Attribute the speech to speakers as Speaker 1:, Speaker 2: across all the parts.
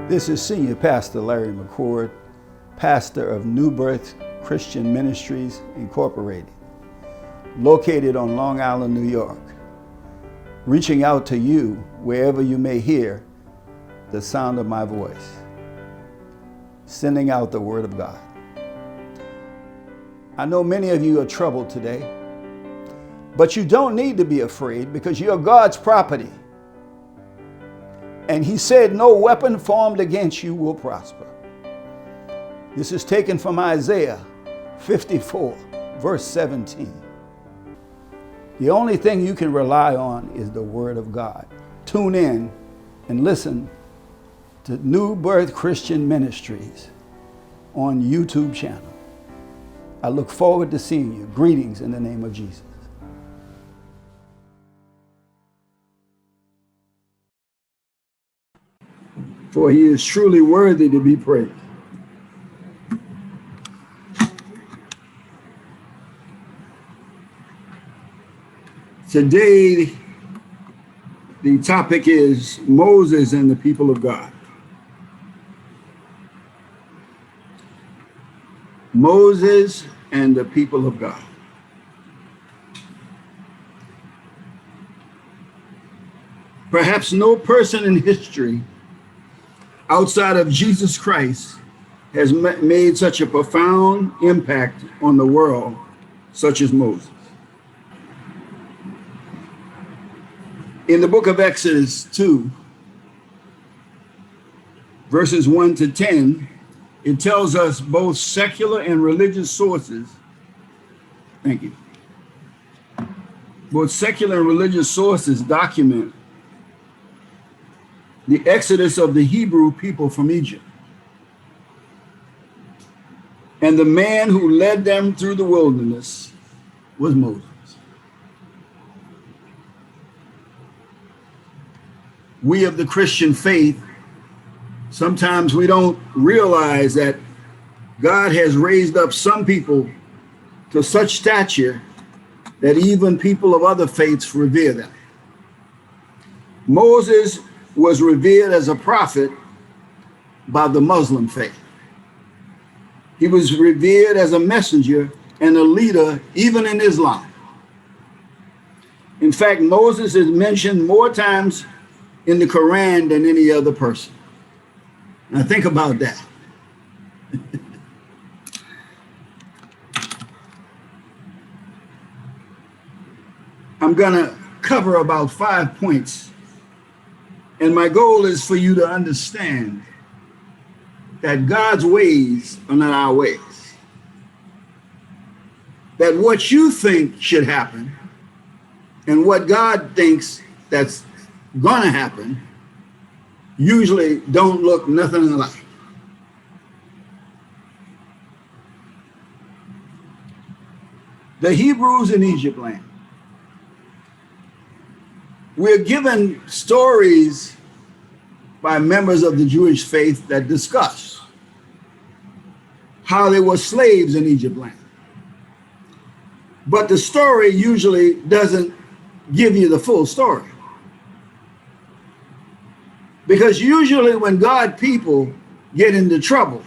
Speaker 1: This is Senior Pastor Larry McCord, pastor of New Birth Christian Ministries, Incorporated, located on Long Island, New York, reaching out to you wherever you may hear the sound of my voice, sending out the Word of God. I know many of you are troubled today, but you don't need to be afraid because you're God's property. And He said, no weapon formed against you will prosper. This is taken from Isaiah 54, verse 17. The only thing you can rely on is the Word of God. Tune in and listen to New Birth Christian Ministries on YouTube channel. I look forward to seeing you. Greetings in the name of Jesus. For He is truly worthy to be praised. Today, the topic is Moses and the people of God. Moses and the people of God. Perhaps no person in history outside of Jesus Christ has made such a profound impact on the world, such as Moses. In the book of Exodus 2, verses 1 to 10, it tells us both secular and religious sources. Thank you. Both secular and religious sources document the exodus of the Hebrew people from Egypt. And the man who led them through the wilderness was Moses. We of the Christian faith, sometimes we don't realize that God has raised up some people to such stature that even people of other faiths revere them. Moses was revered as a prophet by the Muslim faith. He was revered as a messenger and a leader even in Islam. In fact, Moses is mentioned more times in the Quran than any other person. Now think about that. I'm gonna cover about 5 points. And my goal is for you to understand that God's ways are not our ways. That what you think should happen and what God thinks that's gonna happen usually don't look nothing alike. The Hebrews in Egypt land. We're given stories by members of the Jewish faith that discuss how they were slaves in Egypt land. But the story usually doesn't give you the full story. Because usually when God people get into trouble,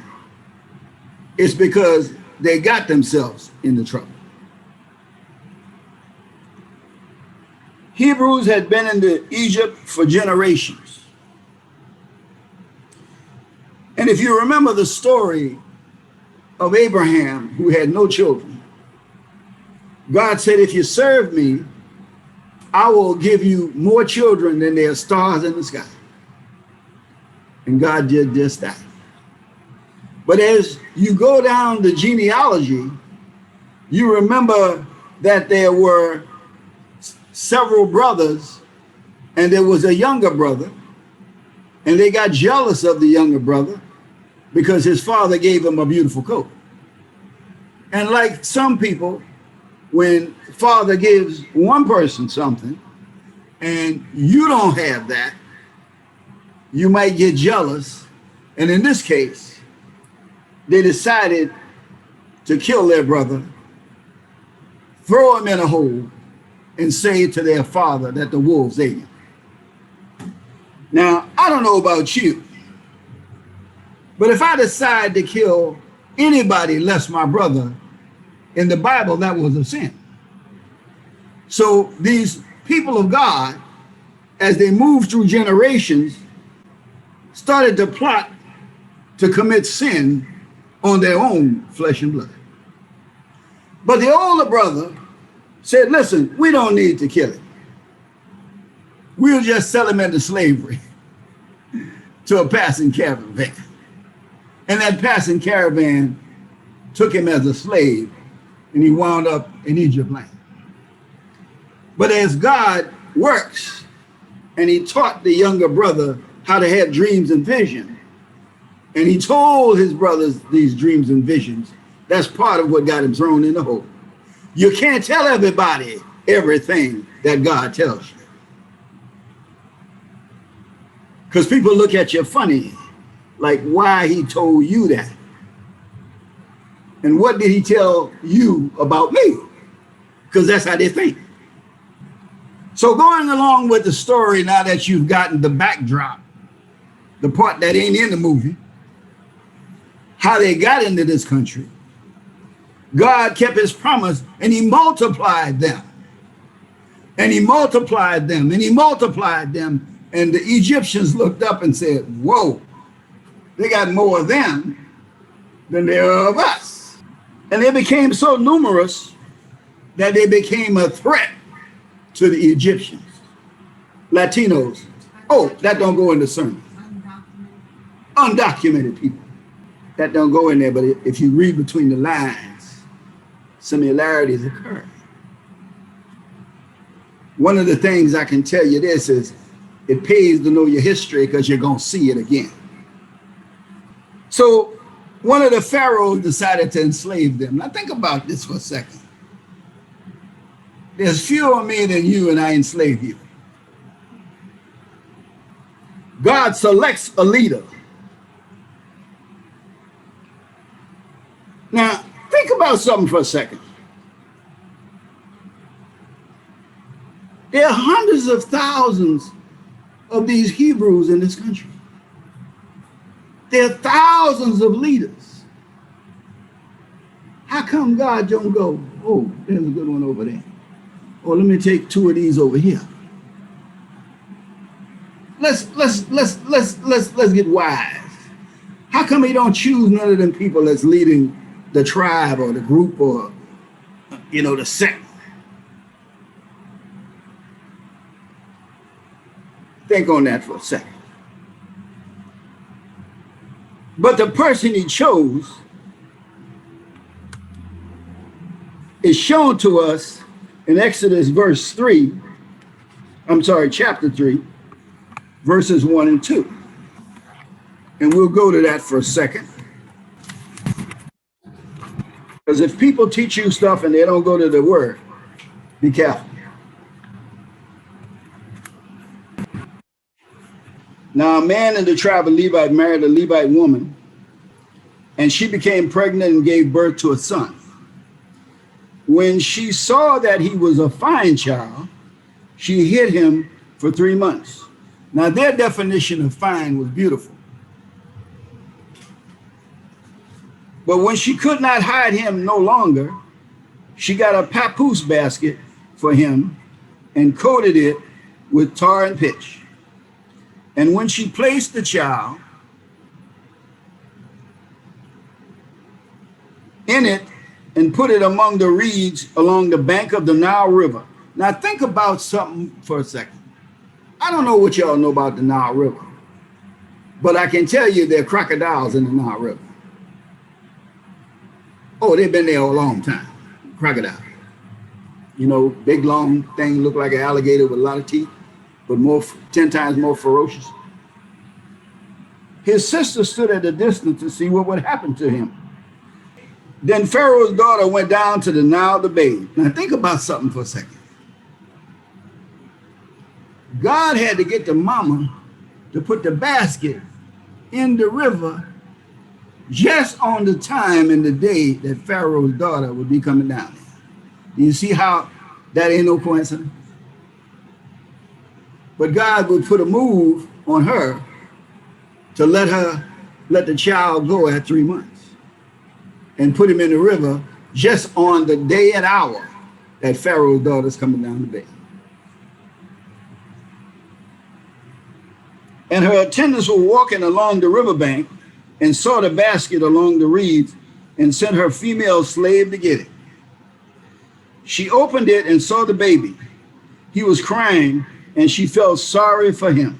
Speaker 1: it's because they got themselves into trouble. Hebrews had been into Egypt for generations. And if you remember the story of Abraham, who had no children, God said, if you serve me, I will give you more children than there are stars in the sky. And God did just that. But as you go down the genealogy, you remember that there were several brothers, and there was a younger brother, and they got jealous of the younger brother because his father gave him a beautiful coat. And like some people, when father gives one person something and you don't have that, you might get jealous. And in this case, they decided to kill their brother, throw him in a hole, and say to their father that the wolves ate him. Now, I don't know about you, But if I decide to kill anybody less my brother, in the Bible, that was a sin. So these people of God, as they moved through generations, started to plot to commit sin on their own flesh and blood. But the older brother said, listen, we don't need to kill him. We'll just sell him into slavery to a passing caravan. And that passing caravan took him as a slave, and he wound up in Egypt land. But as God works, and he taught the younger brother how to have dreams and vision, and he told his brothers these dreams and visions, that's part of what got him thrown in the hole. You can't tell everybody everything that God tells you, because people look at you funny, like why he told you that. And what did he tell you about me? Because that's how they think. So going along with the story, now that you've gotten the backdrop, the part that ain't in the movie, how they got into this country, God kept his promise, and he multiplied them. And he multiplied them, and he multiplied them. And the Egyptians looked up and said, whoa, they got more of them than there are of us. And they became so numerous that they became a threat to the Egyptians. Latinos. Oh, that don't go in the sermon. Undocumented people. That don't go in there, but if you read between the lines, similarities occur. One of the things I can tell you this is, it pays to know your history because you're going to see it again. So one of the pharaohs decided to enslave them. Now think about this for a second. There's fewer me than you, and I enslave you. God selects a leader. Now think about something for a second. There are hundreds of thousands of these Hebrews in this country. There are thousands of leaders. How come God don't go, oh, there's a good one over there. Or let me take two of these over here. Let's get wise. How come he don't choose none of them people that's leading the tribe or the group or, the sect? Think on that for a second. But the person he chose is shown to us in Exodus chapter 3, verses 1 and 2. And we'll go to that for a second. Because if people teach you stuff and they don't go to the word, be careful. Now, a man in the tribe of Levi married a Levite woman, and she became pregnant and gave birth to a son. When she saw that he was a fine child, she hid him for 3 months. Now, their definition of fine was beautiful. But when she could not hide him no longer, she got a papoose basket for him and coated it with tar and pitch. And when she placed the child in it and put it among the reeds along the bank of the Nile River. Now think about something for a second. I don't know what y'all know about the Nile River, but I can tell you there are crocodiles in the Nile River. Oh, they've been there a long time. Crocodile. Big long thing, look like an alligator with a lot of teeth, but 10 times more ferocious. His sister stood at a distance to see what would happen to him. Then Pharaoh's daughter went down to the Nile to bathe. Now think about something for a second. God had to get the mama to put the basket in the river just on the time and the day that Pharaoh's daughter would be coming down there. Do you see how that ain't no coincidence? But God would put a move on her to let her let the child go at 3 months and put him in the river just on the day and hour that Pharaoh's daughter's coming down the bay. And her attendants were walking along the riverbank and saw the basket along the reeds and sent her female slave to get it. She opened it and saw the baby. He was crying, and she felt sorry for him.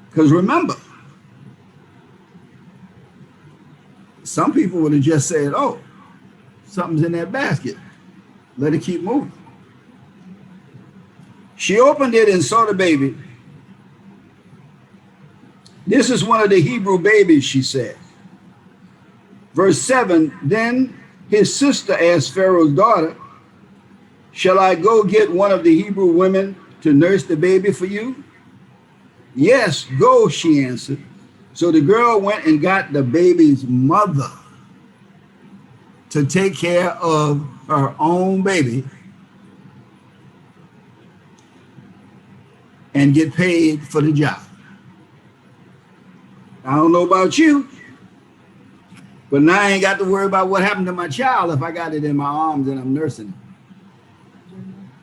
Speaker 1: Because remember, some people would have just said, oh, something's in that basket. Let it keep moving. She opened it and saw the baby. This is one of the Hebrew babies, she said. Verse 7, then his sister asked Pharaoh's daughter, shall I go get one of the Hebrew women to nurse the baby for you? Yes, go, she answered. So the girl went and got the baby's mother to take care of her own baby and get paid for the job. I don't know about you, but now I ain't got to worry about what happened to my child if I got it in my arms and I'm nursing it.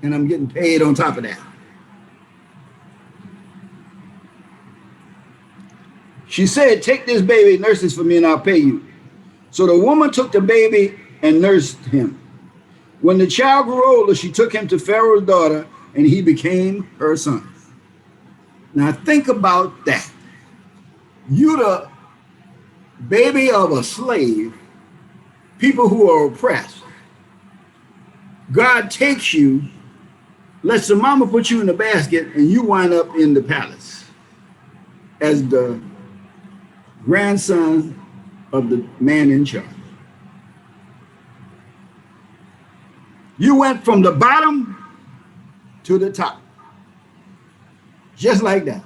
Speaker 1: And I'm getting paid on top of that. She said, take this baby, nurse this for me, and I'll pay you. So the woman took the baby and nursed him. When the child grew older, she took him to Pharaoh's daughter, and he became her son. Now think about that. You the baby of a slave, people who are oppressed. God takes you, lets the mama put you in the basket, and you wind up in the palace as the grandson of the man in charge. You went from the bottom to the top, just like that.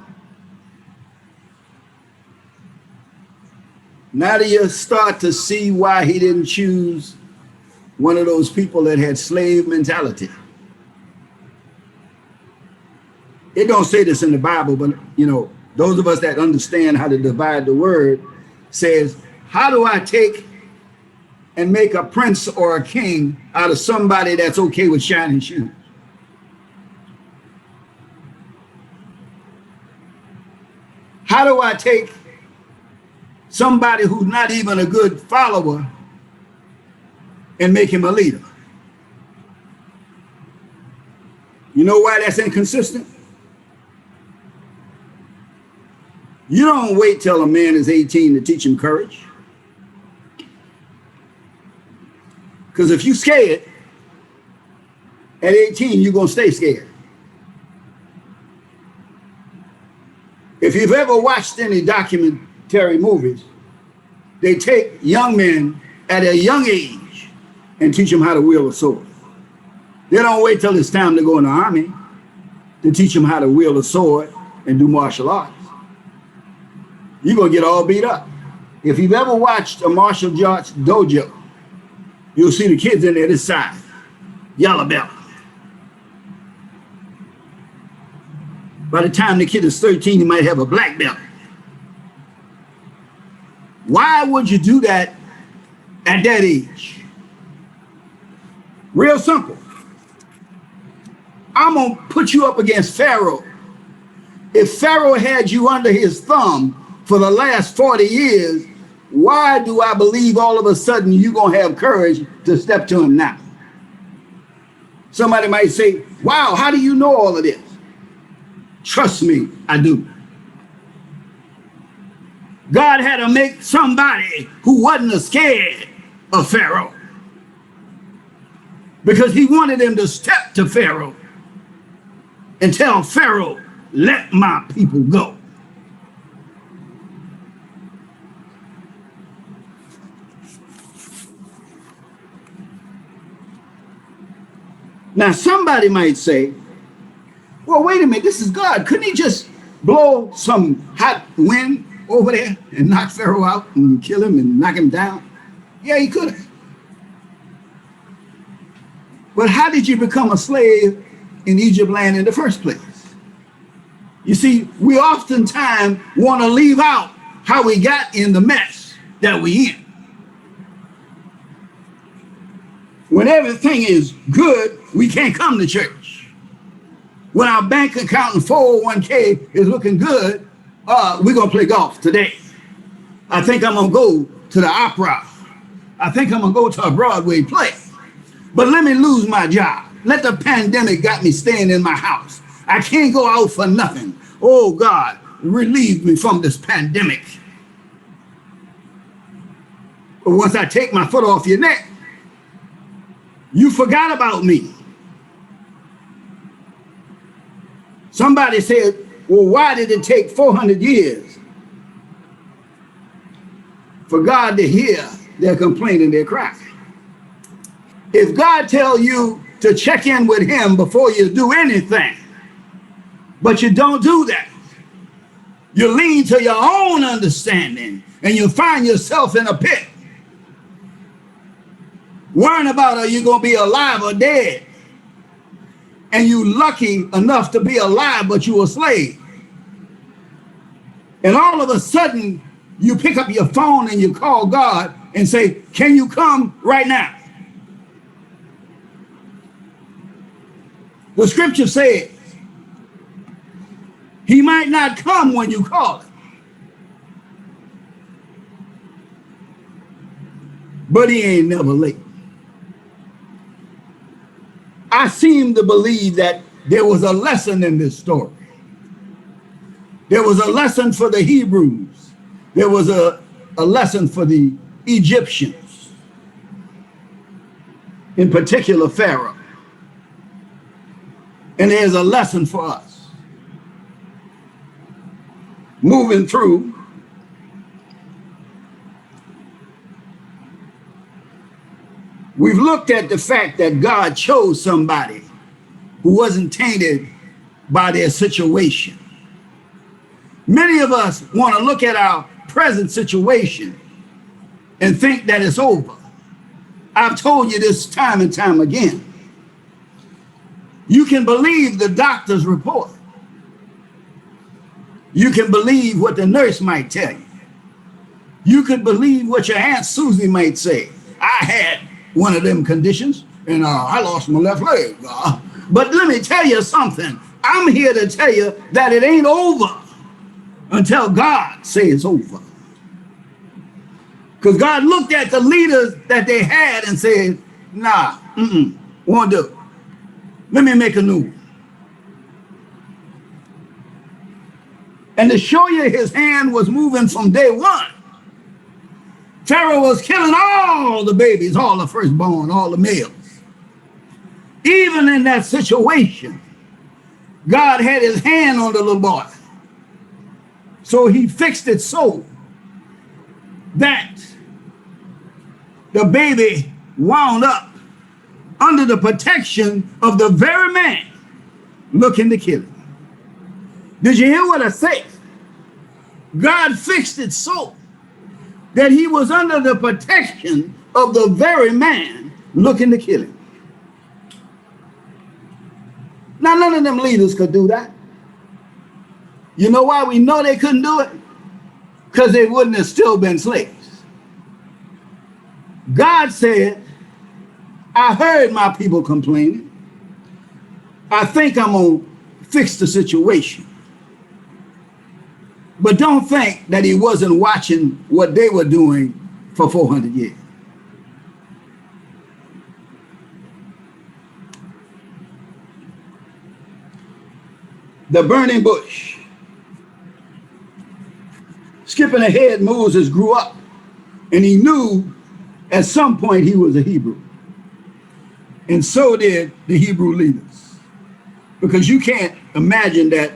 Speaker 1: Now do you start to see why he didn't choose one of those people that had slave mentality? It don't say this in the Bible, but you know, those of us that understand how to divide the word says, how do I take and make a prince or a king out of somebody that's okay with shining shoes? How do I take somebody who's not even a good follower and make him a leader? You know why that's inconsistent? You don't wait till a man is 18 to teach him courage. Because if you scared, at 18, you're going to stay scared. If you've ever watched any documentary movies, they take young men at a young age and teach them how to wield a sword. They don't wait till it's time to go in the army to teach them how to wield a sword and do martial arts. You're going to get all beat up. If you've ever watched a martial arts dojo, you'll see the kids in there this size, yellow belt. By the time the kid is 13, he might have a black belt. Why would you do that at that age? Real simple. I'm going to put you up against Pharaoh. If Pharaoh had you under his thumb for the last 40 years, why do I believe all of a sudden you're going to have courage to step to him now? Somebody might say, wow, how do you know all of this? Trust me, I do. God had to make somebody who wasn't scared of Pharaoh, because he wanted him to step to Pharaoh and tell Pharaoh, let my people go. Now, somebody might say, well, wait a minute, this is God. Couldn't he just blow some hot wind over there and knock Pharaoh out and kill him and knock him down? Yeah, he could have. But how did you become a slave in Egypt land in the first place? You see, we oftentimes want to leave out how we got in the mess that we in. When everything is good, we can't come to church. When our bank account and 401k is looking good, we're going to play golf today. I think I'm going to go to the opera. I think I'm going to go to a Broadway play. But let me lose my job. Let the pandemic got me staying in my house. I can't go out for nothing. Oh, God, relieve me from this pandemic. But once I take my foot off your neck, you forgot about me. Somebody said, well, why did it take 400 years for God to hear their complaint and their cry? If God tells you to check in with him before you do anything, but you don't do that, you lean to your own understanding and you find yourself in a pit, worrying about are you going to be alive or dead, and you lucky enough to be alive, but you a slave. And all of a sudden, you pick up your phone and you call God and say, can you come right now? The scripture says, he might not come when you call him, but he ain't never late. I seem to believe that there was a lesson in this story. There was a lesson for the Hebrews. There was a lesson for the Egyptians, in particular Pharaoh. And there's a lesson for us. Moving through, we've looked at the fact that God chose somebody who wasn't tainted by their situation. Many of us want to look at our present situation and think that it's over. I've told you this time and time again. You can believe the doctor's report. You can believe what the nurse might tell you. You could believe what your Aunt Susie might say. I had one of them conditions and I lost my left leg. But let me tell you something. I'm here to tell you that it ain't over until God says it's over. Because God looked at the leaders that they had and said, nah, won't do it. Let me make a new one. And to show you his hand was moving from day one, Pharaoh was killing all the babies, all the firstborn, all the males. Even in that situation, God had his hand on the little boy. So he fixed it so that the baby wound up under the protection of the very man looking to kill him. Did you hear what I said? God fixed it so that he was under the protection of the very man looking to kill him. Now, none of them leaders could do that. You know why we know they couldn't do it? Because they wouldn't have still been slaves. God said, I heard my people complaining. I think I'm going to fix the situation. But don't think that he wasn't watching what they were doing for 400 years. The burning bush. Skipping ahead, Moses grew up and he knew at some point he was a Hebrew. And so did the Hebrew leaders. Because you can't imagine that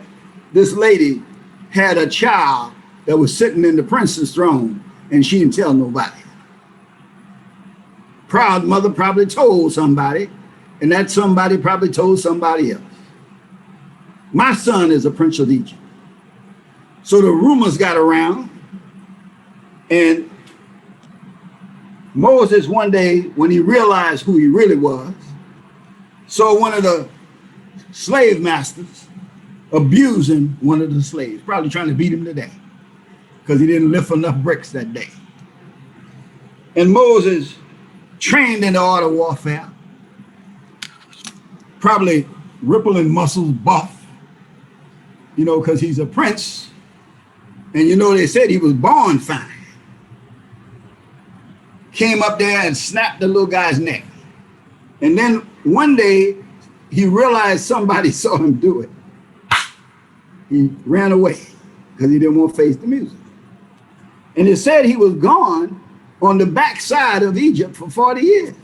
Speaker 1: this lady had a child that was sitting in the prince's throne and she didn't tell nobody. Proud mother probably told somebody, and that somebody probably told somebody else. My son is a prince of Egypt. So the rumors got around, and Moses one day, when he realized who he really was, saw one of the slave masters abusing one of the slaves, probably trying to beat him to death. because he didn't lift enough bricks that day. And Moses, trained in the art of warfare, probably rippling muscles, buff, you know, because he's a prince. And you know, they said he was born fine. Came up there and snapped the little guy's neck. And then one day, he realized somebody saw him do it. He ran away because he didn't want to face the music. And it said he was gone on the backside of Egypt for 40 years.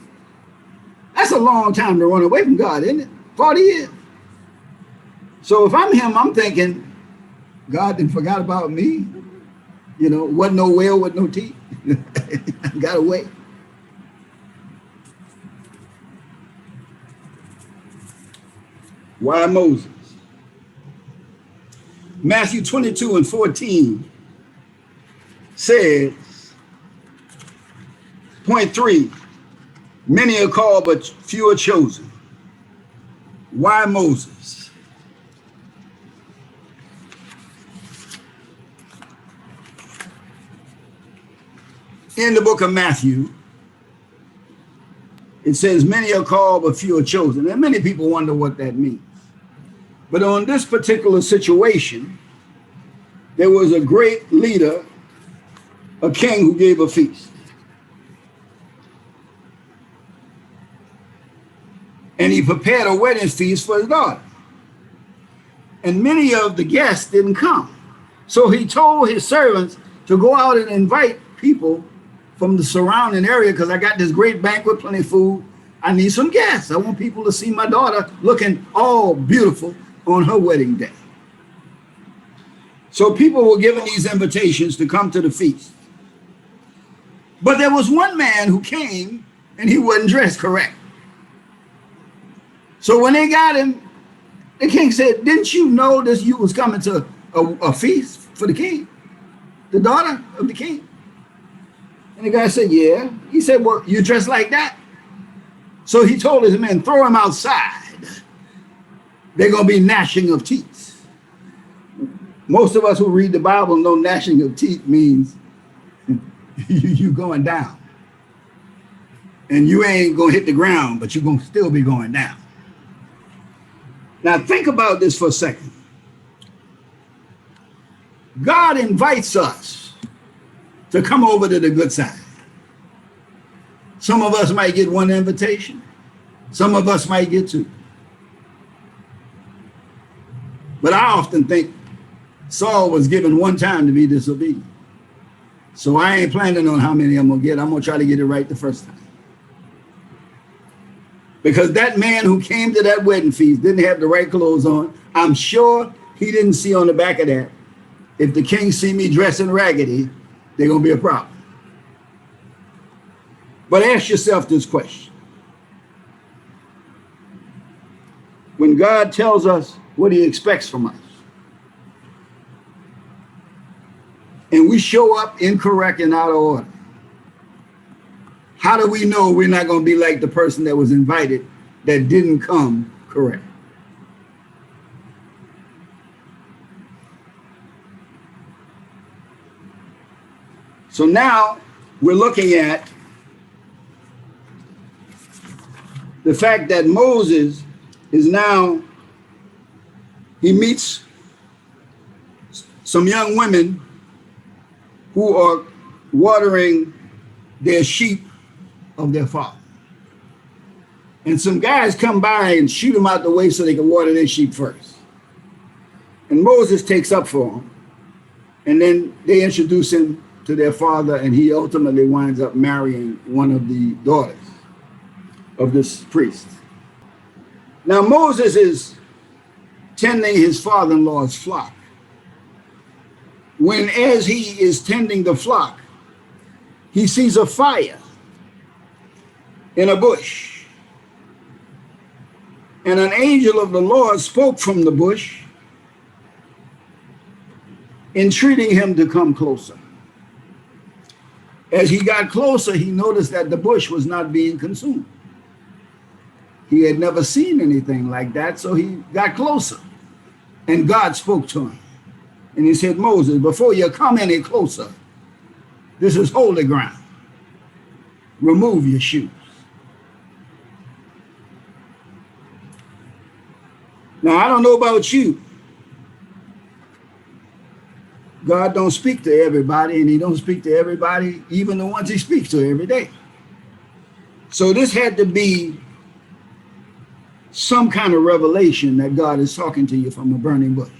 Speaker 1: That's a long time to run away from God, isn't it? 40 years. So if I'm him, I'm thinking, God didn't forgot about me. You know, wasn't no whale with no teeth. Got away. Why Moses? Matthew 22:14 says, point 3, many are called, but few are chosen. Why Moses? In the book of Matthew, it says, many are called, but few are chosen. And many people wonder what that means. But on this particular situation, there was a great leader, a king who gave a feast. And he prepared a wedding feast for his daughter. And many of the guests didn't come. So he told his servants to go out and invite people from the surrounding area, because I got this great banquet, plenty of food. I need some guests. I want people to see my daughter looking all beautiful on her wedding day. So people were given these invitations to come to the feast. But there was one man who came and he wasn't dressed correct. So when they got him, the king said, didn't you know that you was coming to a feast for the king, the daughter of the king? And the guy said, yeah. He said, well, you dressed like that? So he told his men, throw him outside. They're going to be gnashing of teeth. Most of us who read the Bible know gnashing of teeth means you going down. And you ain't going to hit the ground, but you're going to still be going down. Now think about this for a second. God invites us to come over to the good side. Some of us might get one invitation. Some of us might get two. But I often think Saul was given one time to be disobedient. So I ain't planning on how many I'm going to get. I'm going to try to get it right the first time. Because that man who came to that wedding feast didn't have the right clothes on. I'm sure he didn't see on the back of that, if the king see me dressing raggedy, they're going to be a problem. But ask yourself this question. When God tells us what he expects from us, and we show up incorrect and out of order, how do we know we're not going to be like the person that was invited that didn't come correct? So now we're looking at the fact that Moses is now, he meets some young women who are watering their sheep of their father. And some guys come by and shoot them out the way so they can water their sheep first. And Moses takes up for them. And then they introduce him to their father, and he ultimately winds up marrying one of the daughters of this priest. Now Moses is tending his father-in-law's flock. When as he is tending the flock, he sees a fire in a bush. And an angel of the Lord spoke from the bush, entreating him to come closer. As he got closer, he noticed that the bush was not being consumed. He had never seen anything like that, so he got closer. And God spoke to him. And he said, Moses, before you come any closer, this is holy ground. Remove your shoes. Now, I don't know about you. God don't speak to everybody, and he don't speak to everybody, even the ones he speaks to every day. So this had to be some kind of revelation that God is talking to you from a burning bush.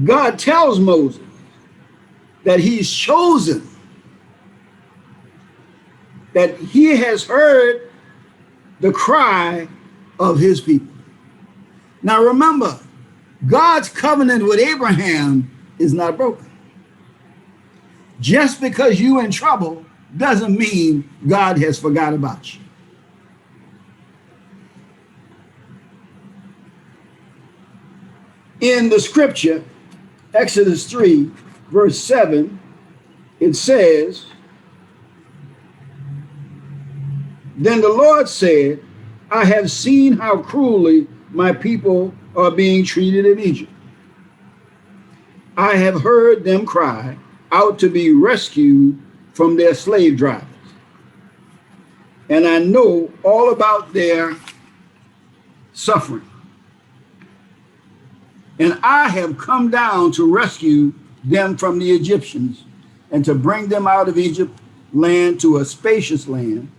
Speaker 1: God tells Moses that he's chosen, that he has heard the cry of his people. Now remember, God's covenant with Abraham is not broken. Just because you're in trouble doesn't mean God has forgot about you. In the scripture, Exodus 3, verse 7, it says, then the Lord said, I have seen how cruelly my people are being treated in Egypt. I have heard them cry out to be rescued from their slave drivers. And I know all about their suffering. And I have come down to rescue them from the Egyptians and to bring them out of Egypt land to a spacious land,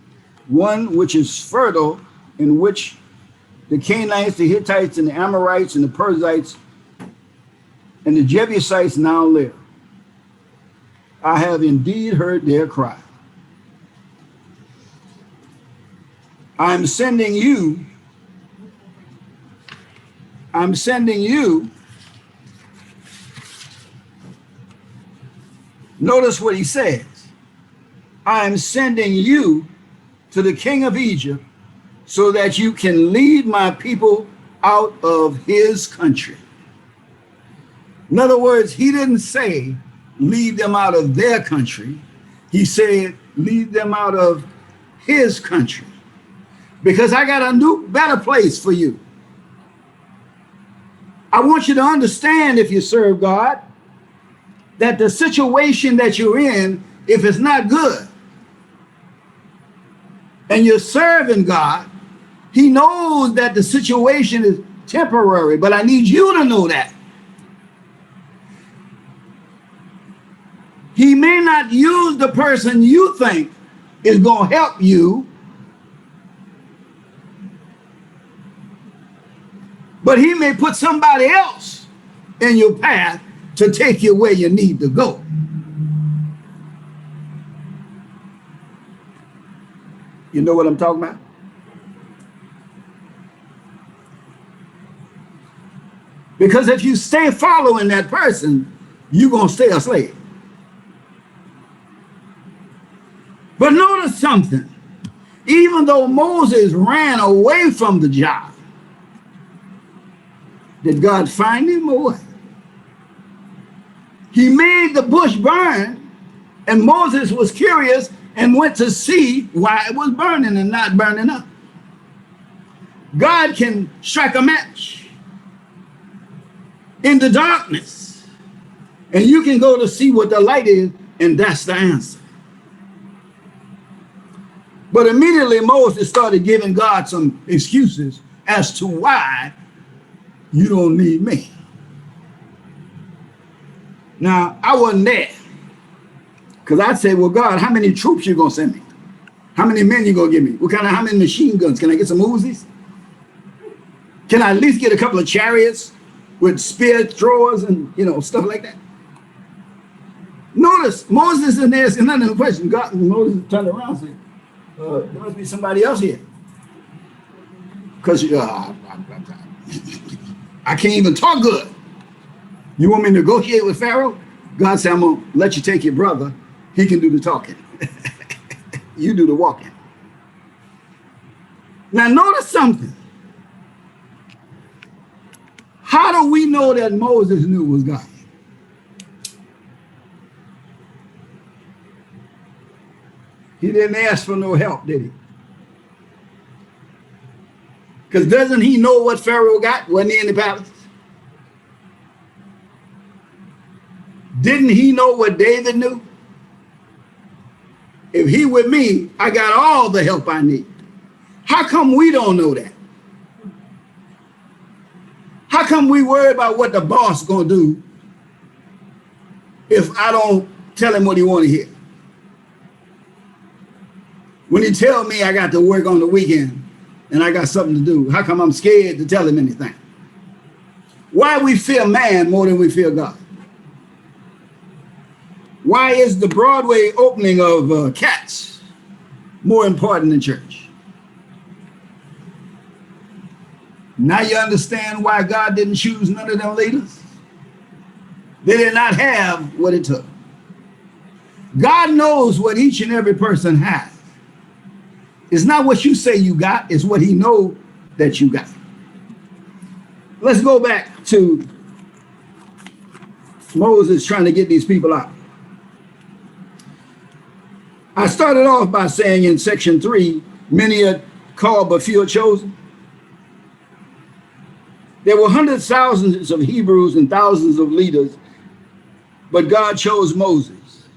Speaker 1: one which is fertile, in which the Canaanites, the Hittites, and the Amorites, and the Perizzites, and the Jebusites now live. I have indeed heard their cry. I'm sending you. Notice what he says. I'm sending you to the king of Egypt so that you can lead my people out of his country. In other words, he didn't say lead them out of their country. He said lead them out of his country, because I got a new, better place for you. I want you to understand, if you serve God, that the situation that you're in, if it's not good, and you're serving God, he knows that the situation is temporary, but I need you to know that. He may not use the person you think is going to help you, but he may put somebody else in your path to take you where you need to go. You know what I'm talking about? Because if you stay following that person, you're going to stay a slave. But notice something. Even though Moses ran away from the job, did God find him or what? He made the bush burn, and Moses was curious and went to see why it was burning and not burning up. God can strike a match in the darkness, and you can go to see what the light is, and that's the answer. But immediately Moses started giving God some excuses as to why you don't need me. Now, I wasn't there, because I'd say, well, God, how many troops you going to send me? How many men you going to give me? How many machine guns? Can I get some Uzis? Can I at least get a couple of chariots with spear throwers and, stuff like that? Notice, Moses isn't asking none of the questions. Moses turned around and said, there must be somebody else here. Because I can't even talk good. You want me to negotiate with Pharaoh? God said, I'm going to let you take your brother. He can do the talking. You do the walking. Now notice something. How do we know that Moses knew it was God? He didn't ask for no help, did he? Because doesn't he know what Pharaoh got? Wasn't he in the palace? Didn't he know what David knew? If he with me, I got all the help I need. How come we don't know that? How come we worry about what the boss is going to do if I don't tell him what he want to hear? When he tell me I got to work on the weekend and I got something to do, how come I'm scared to tell him anything? Why we fear man more than we fear God? Why is the Broadway opening of Cats more important than church? Now you understand why God didn't choose none of them leaders? They did not have what it took. God knows what each and every person has. It's not what you say you got, it's what he knows that you got. Let's go back to Moses trying to get these people out. I started off by saying in section 3, many are called but few are chosen. There were hundreds, thousands of Hebrews and thousands of leaders, but God chose Moses.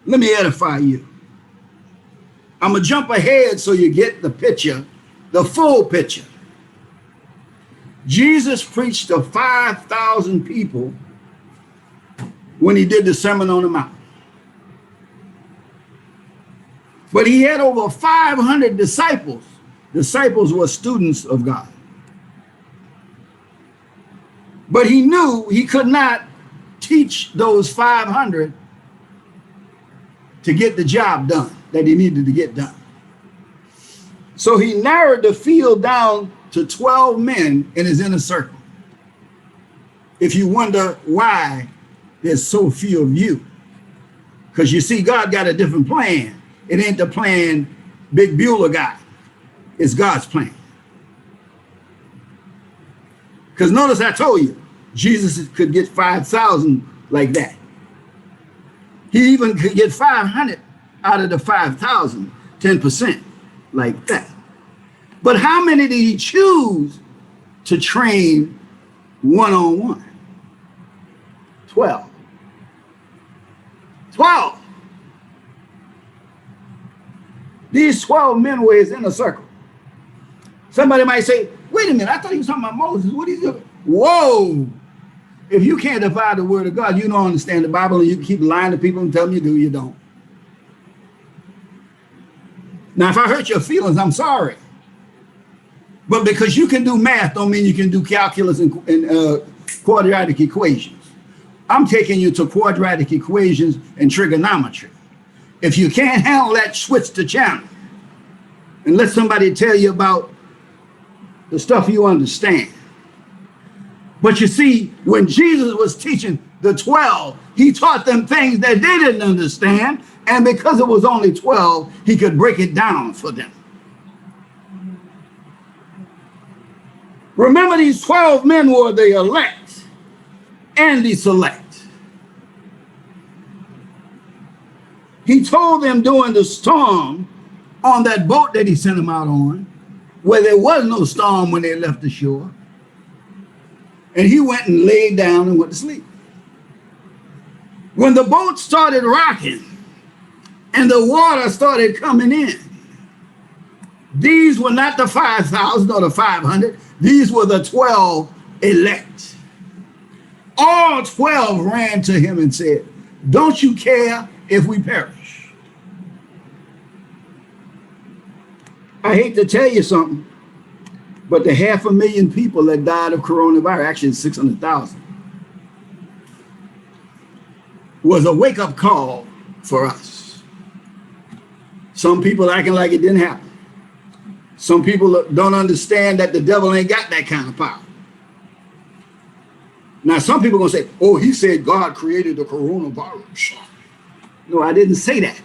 Speaker 1: Let me edify you. I'm going to jump ahead so you get the picture, the full picture. Jesus preached to 5,000 people when he did the Sermon on the Mount. But he had over 500 disciples. Disciples were students of God. But he knew he could not teach those 500 to get the job done that he needed to get done. So he narrowed the field down to 12 men in his inner circle. If you wonder why there's so few of you, because you see, God got a different plan. It ain't the plan Big Bueller got. It's God's plan. Because notice I told you, Jesus could get 5,000 like that. He even could get 500 out of the 5,000, 10% like that. But how many did he choose to train one-on-one? 12. 12. These 12 men were his inner circle. Somebody might say, wait a minute, I thought he was talking about Moses. What is it? Whoa. If you can't divide the word of God, you don't understand the Bible, and you keep lying to people and tell them you do, you don't. Now, if I hurt your feelings, I'm sorry. But because you can do math don't mean you can do calculus and quadratic equations. I'm taking you to quadratic equations and trigonometry. If you can't handle that, switch the channel and let somebody tell you about the stuff you understand. But you see, when Jesus was teaching the 12, he taught them things that they didn't understand. And because it was only 12, he could break it down for them. Remember, these 12 men were the elect and the select. He told them during the storm on that boat that he sent them out on, where there was no storm when they left the shore. And he went and laid down and went to sleep. When the boat started rocking and the water started coming in, these were not the 5,000 or the 500. These were the 12 elect. All 12 ran to him and said, don't you care if we perish? I hate to tell you something, but the 500,000 people that died of coronavirus, actually 600,000, was a wake-up call for us. Some people acting like it didn't happen. Some people don't understand that the devil ain't got that kind of power. Now, some people are going to say, oh, he said God created the coronavirus. No, I didn't say that.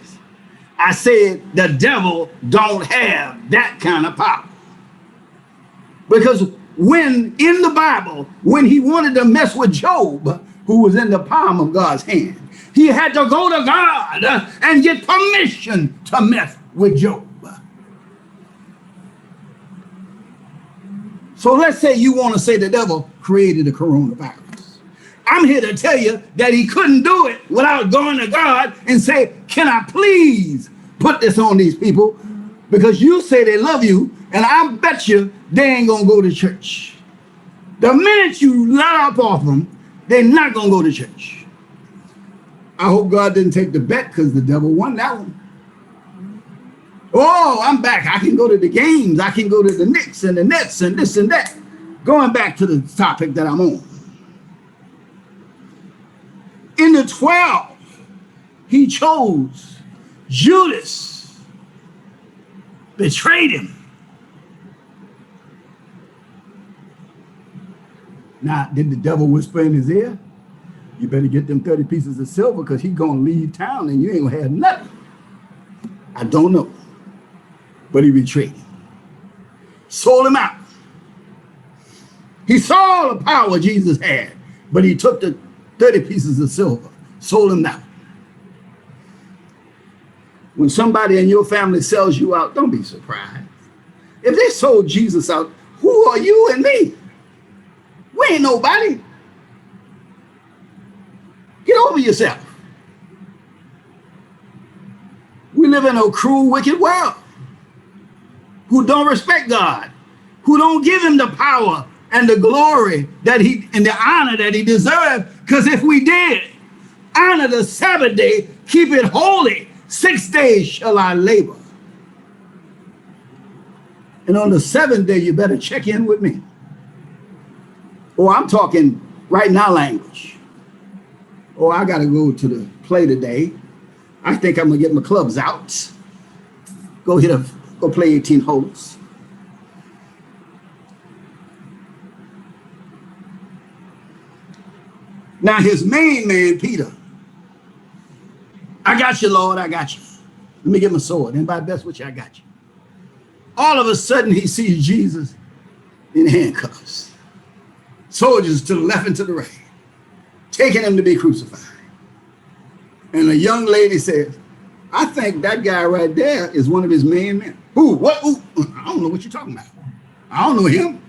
Speaker 1: I said the devil don't have that kind of power. Because when in the Bible, when he wanted to mess with Job, who was in the palm of God's hand, he had to go to God and get permission to mess with Job. So let's say you want to say the devil created the coronavirus. I'm here to tell you that he couldn't do it without going to God and say, can I please put this on these people? Because you say they love you, and I bet you they ain't going to go to church. The minute you let up off them, they're not going to go to church. I hope God didn't take the bet because the devil won that one. Oh, I'm back. I can go to the games. I can go to the Knicks and the Nets and this and that. Going back to the topic that I'm on. In the 12, he chose Judas, betrayed him. Now, did the devil whisper in his ear? You better get them 30 pieces of silver because he's going to leave town and you ain't going to have nothing. I don't know. But he betrayed him. Sold him out. He saw the power Jesus had, but he took the 30 pieces of silver, sold him out. When somebody in your family sells you out, don't be surprised. If they sold Jesus out, who are you and me? We ain't nobody. Get over yourself. We live in a cruel, wicked world who don't respect God, who don't give him the power and the glory that he and the honor that he deserved. Because if we did honor the Sabbath day, keep it holy, 6 days shall I labor. And on the 7th day, you better check in with me. Or I'm talking right now language. Or I got to go to the play today. I think I'm going to get my clubs out. Go play 18 holes. Now his main man, Peter. I got you, Lord, I got you. Let me get my sword. Anybody best with you? I got you. All of a sudden he sees Jesus in handcuffs. Soldiers to the left and to the right, taking him to be crucified. And a young lady says, I think that guy right there is one of his main men. Who? What? Who? I don't know what you're talking about. I don't know him.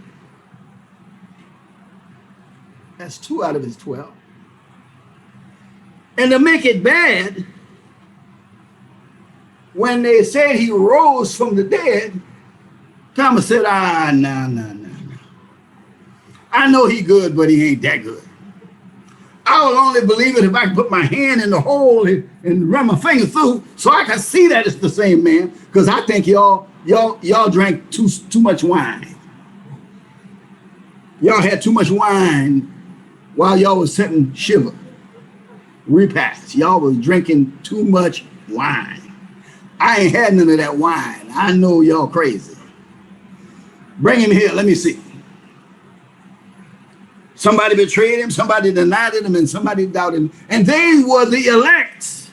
Speaker 1: That's 2 out of his 12. And to make it bad, when they said he rose from the dead, Thomas said, no. I know he good, but he ain't that good. I will only believe it if I can put my hand in the hole and run my finger through so I can see that it's the same man, because I think y'all drank too much wine. Y'all had too much wine while y'all was setting shiva. Repast. Y'all was drinking too much wine. I ain't had none of that wine. I know y'all crazy. Bring him here. Let me see. Somebody betrayed him, somebody denied him, and somebody doubted him. And they were the elect.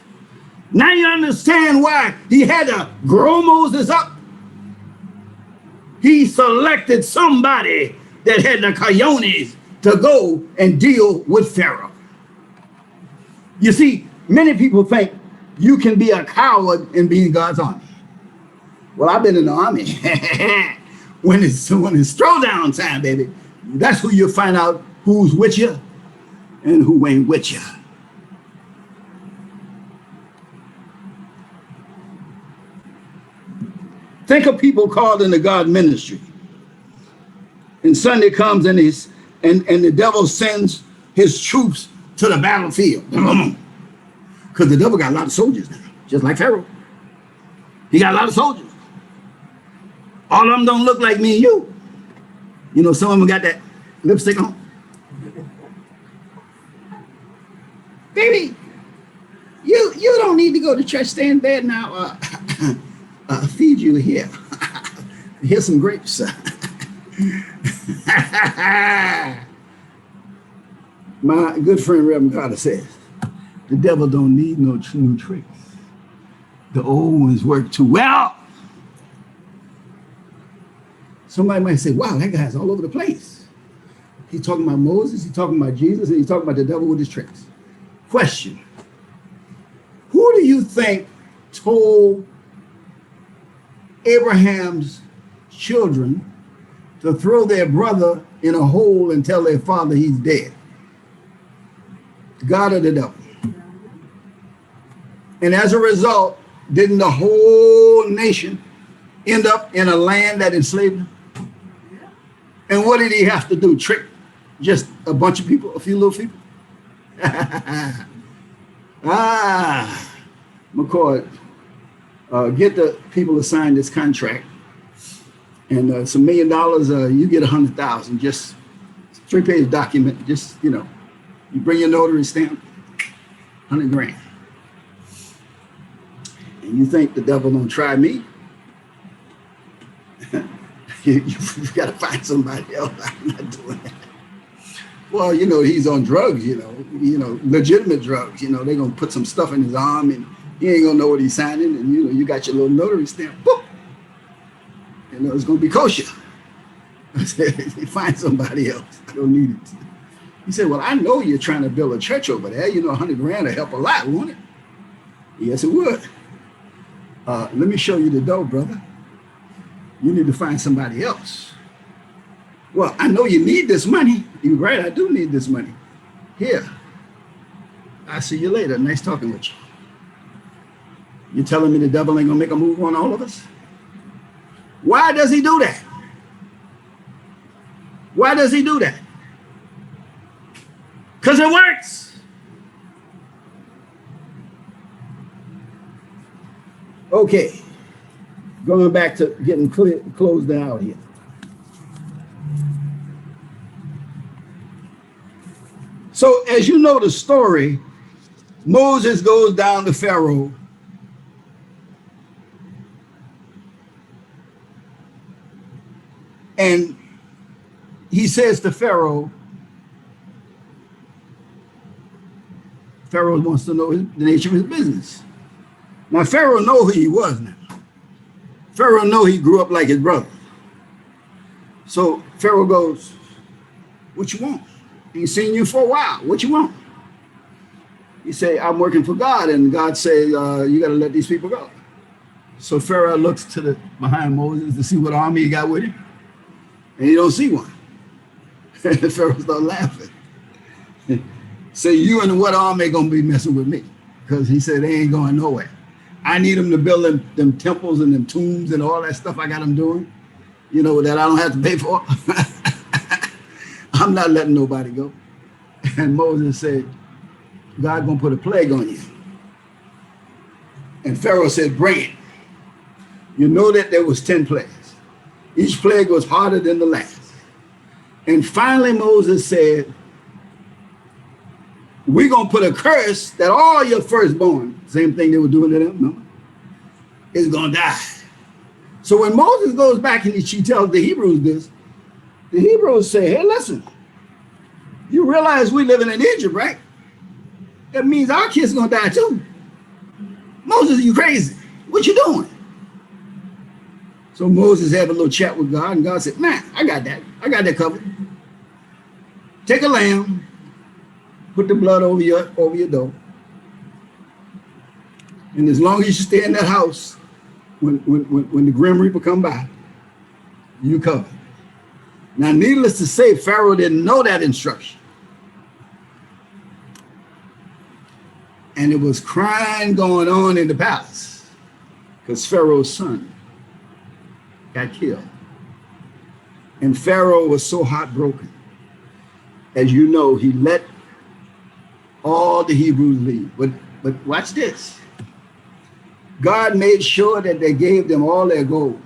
Speaker 1: Now you understand why he had to grow Moses up. He selected somebody that had the cojones to go and deal with Pharaoh. You see, many people think you can be a coward and be in God's army. Well, I've been in the army. when it's throwdown time, baby, that's who you'll find out who's with you and who ain't with you. Think of people called into God ministry. And Sunday comes and the devil sends his troops to the battlefield. Because the devil got a lot of soldiers now, just like Pharaoh. He got a lot of soldiers. All of them don't look like me and you. You know, some of them got that lipstick on. Baby, you don't need to go to church. Stay in bed now. Feed you here. Here's some grapes. My good friend Reverend Carter says, the devil don't need no new tricks. The old ones work too well. Somebody might say, wow, that guy's all over the place. He's talking about Moses, he's talking about Jesus, and he's talking about the devil with his tricks. Question. Who do you think told Abraham's children to throw their brother in a hole and tell their father he's dead? God or the devil. And as a result, didn't the whole nation end up in a land that enslaved them? And what did he have to do? Trick just a bunch of people, a few little people? McCord, get the people to sign this contract, and it's $1 million. You get 100,000. Just 3-page document. Just you bring your notary stamp, 100 grand. And you think the devil don't try me? you got to find somebody else. I'm not doing that. Well, he's on drugs. Legitimate drugs. They're gonna put some stuff in his arm, and he ain't gonna know what he's signing. And you got your little notary stamp. Boop. It's gonna be kosher. I said, find somebody else. I don't need it. He said, well, I know you're trying to build a church over there. 100 grand will help a lot, won't it? Yes, it would. Let me show you the dough, brother. You need to find somebody else. Well, I know you need this money. You're right, I do need this money. Here. I'll see you later. Nice talking with you. You telling me the devil ain't gonna make a move on all of us? Why does he do that? Why does he do that? Because it works. Okay. Going back to getting closed out here. So as you know the story, Moses goes down to Pharaoh. And he says to Pharaoh wants to know the nature of his business. Now Pharaoh know who he was now. Pharaoh know he grew up like his brother. So Pharaoh goes, what you want? Ain't seen you for a while. What you want? He say, I'm working for God. And God say, you got to let these people go. So Pharaoh looks to behind Moses to see what army he got with him. And he don't see one. And Pharaoh start laughing. Say, you and what army going to be messing with me? Because he said, they ain't going nowhere. I need them to build them temples and them tombs and all that stuff I got them doing, that I don't have to pay for. I'm not letting nobody go. And Moses said, God gonna put a plague on you. And Pharaoh said, bring it. You know that there was 10 plagues. Each plague was harder than the last. And finally Moses said, we're gonna put a curse that all your firstborn, same thing they were doing to them, no, is gonna die. So when Moses goes back and he tells the Hebrews this, the Hebrews say, hey, listen, you realize we living in Egypt, right? That means our kids gonna die too. Moses, you crazy? What you doing? So Moses had a little chat with God, and God said, man, I got that. I got that covered. Take a lamb, put the blood over your door. And as long as you stay in that house, when the Grim Reaper come by, you cover. Now, needless to say, Pharaoh didn't know that instruction. And it was crying going on in the palace because Pharaoh's son got killed. And Pharaoh was so heartbroken. As you know, he let all the Hebrews leave. But watch this. God made sure that they gave them all their gold.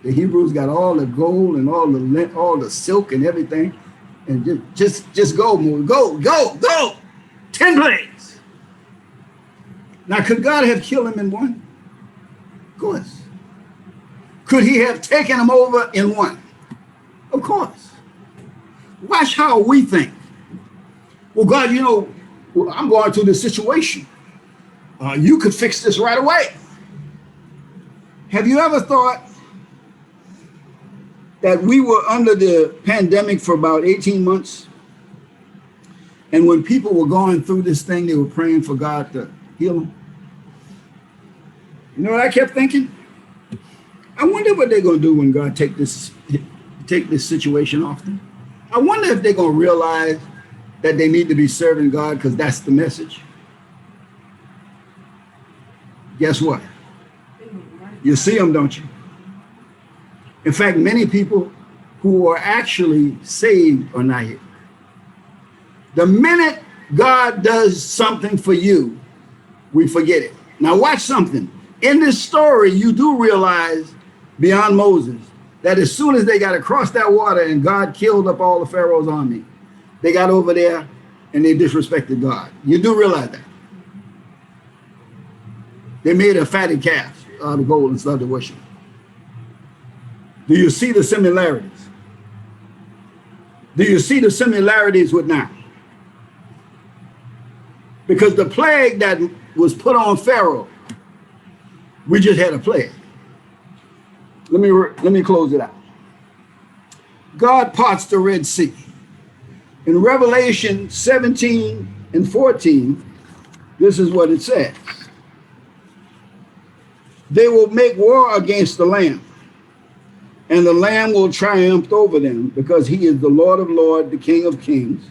Speaker 1: The Hebrews got all the gold and all the silk and everything. And just go, move. Go. 10 plagues. Now, could God have killed him in one? Of course. Could he have taken him over in one? Of course. Watch how we think. Well, God, I'm going through this situation. You could fix this right away. Have you ever thought that we were under the pandemic for about 18 months? And when people were going through this thing, they were praying for God to heal them. You know what I kept thinking? I wonder what they're going to do when God take this situation off them. I wonder if they're going to realize that they need to be serving God because that's the message, guess what? You see them, don't you? In fact, many people who are actually saved are not here. The minute God does something for you, we forget it. Now watch something. In this story, you do realize beyond Moses that as soon as they got across that water and God killed up all the Pharaoh's army, they got over there and they disrespected God. You do realize that. They made a fatted calf out of gold and started to worship. Do you see the similarities? Do you see the similarities with now? Because the plague that was put on Pharaoh, we just had a plague. Let me close it out. God parts the Red Sea. In Revelation 17 and 14, this is what it says. They will make war against the Lamb, and the Lamb will triumph over them, because he is the Lord of lords, the King of kings,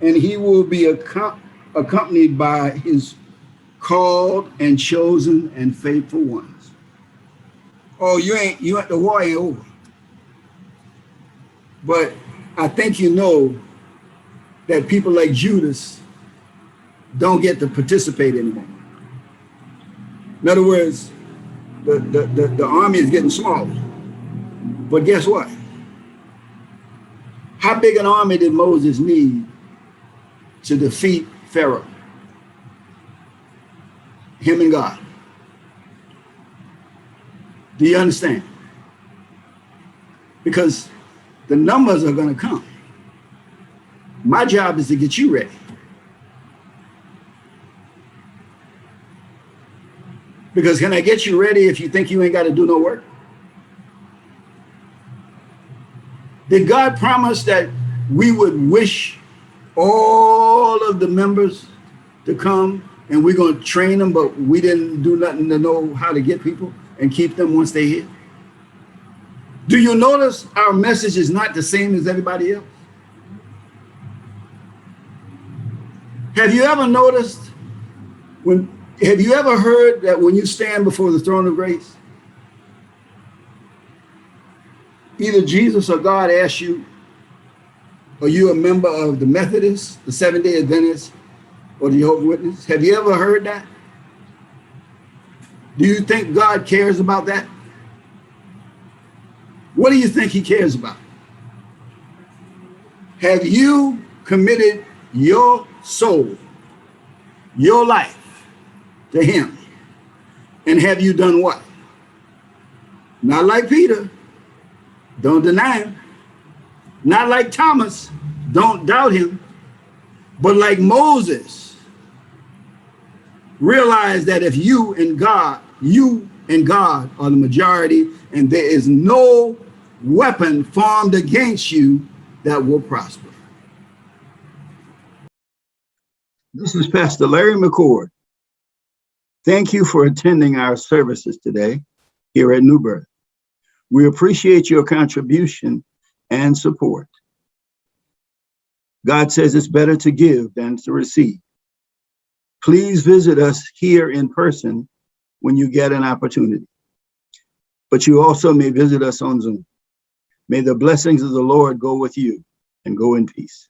Speaker 1: and he will be accompanied by his called and chosen and faithful ones. Oh, the war ain't over. But I think you know that people like Judas don't get to participate anymore. In other words, the army is getting smaller. But guess what? How big an army did Moses need to defeat Pharaoh? Him and God. Do you understand? Because the numbers are going to come. My job is to get you ready. Because can I get you ready if you think you ain't got to do no work? Did God promise that we would wish all of the members to come and we're going to train them, but we didn't do nothing to know how to get people and keep them once they're here? Do you notice our message is not the same as everybody else? Have you ever noticed have you ever heard that when you stand before the throne of grace, either Jesus or God asks you, are you a member of the Methodists, the Seventh-day Adventists, or the Jehovah's Witnesses? Have you ever heard that? Do you think God cares about that? What do you think he cares about? Have you committed your soul, your life to him? And have you done what? Not like Peter, don't deny him. Not like Thomas, don't doubt him. But like Moses, realize that if you and God are the majority, and there is no weapon formed against you that will prosper. This is Pastor Larry McCord. Thank you for attending our services today here at New Birth. We appreciate your contribution and support. God says it's better to give than to receive. Please visit us here in person when you get an opportunity. But you also may visit us on Zoom. May the blessings of the Lord go with you, and go in peace.